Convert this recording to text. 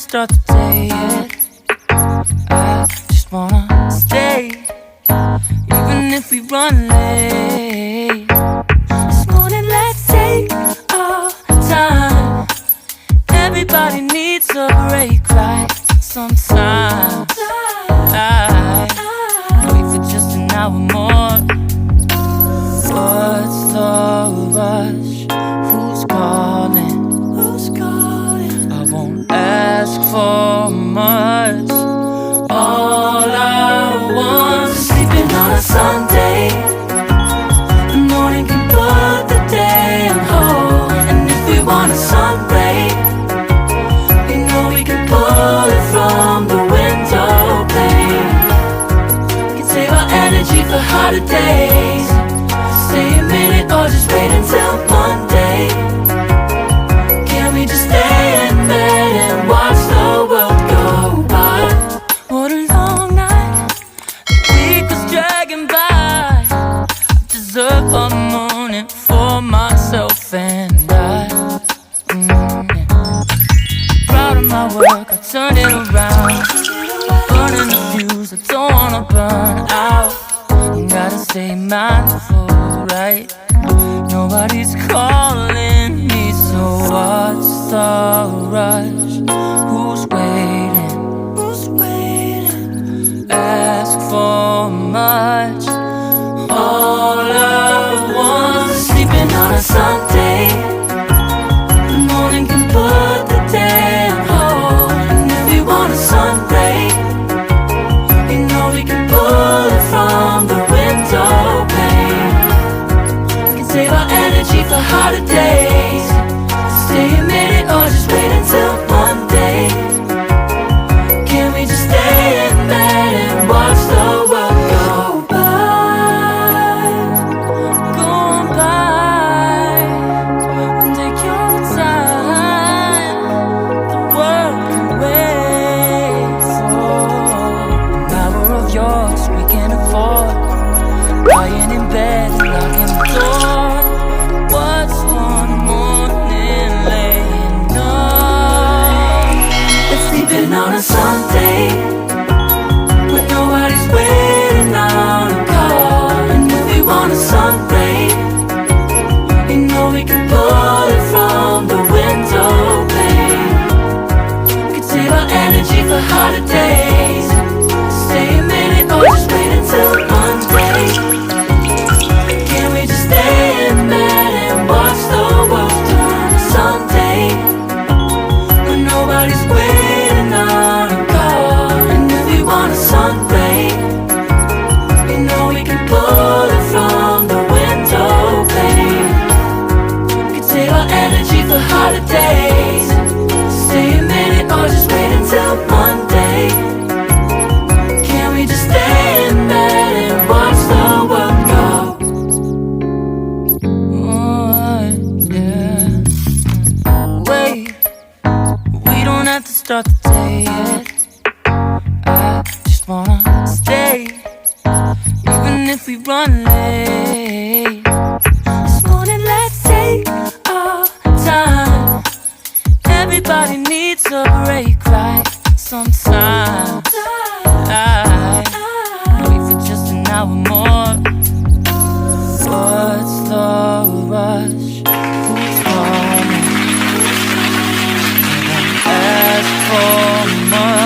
start the day yet. I just wanna stay, even if we run late. This morning let's take our time. Everybody needs a break right sometime. I wait for just an hour more. What's the rush? Who's calling? I won't ask for much. All I want is sleeping on a Sunday. The morning can put the day on hold. And if we want a sun ray, we know we can pull it from the window pane. We can save our energy for harder days. Stay a minute or just wait until Monday. Can we just stay in bed and watch the world go by? What a long night, the week was dragging by. I deserve a morning for myself and I. Proud of my work, I turned it around. Burning the fuse, I don't wanna burn out. Gotta stay mindful, right? Nobody's calling me, so what's the rush? Who's waiting? Ask for much. All I want is sleeping on a Sunday. The morning can put the day on hold. And if we want a sun ray, you know we can pull it from the window pane. We can save our energy for harder days. Stay a minute or just wait until Monday. Can we just stay in bed and watch the world go by? Go on by. Take your time. The world can wait for an hour of yours we can afford. Lying in bed, locking the door. What's one morning laying up? It's sleeping on a Sunday, when nobody's waiting on a call. And if we want a sun ray, you know we can pull it from the window pane. We can save our energy for harder days. Stay a minute or just wait until Monday. Can we just stay in bed and watch the world turn to Sunday, when nobody's waiting on a call? And if we want a sun ray, you know we can pull it from the window pane. We can save our energy for harder days. Stay a minute or just wait until Monday. Can we just stay in bed and watch the world go? Oh, yeah. Wait, we don't have to start the day yet. I just wanna stay, even if we run late. This morning let's take our time. Everybody needs a break right sometime. I wait for just an hour more. What's the rush? Who's calling? I won't ask for much.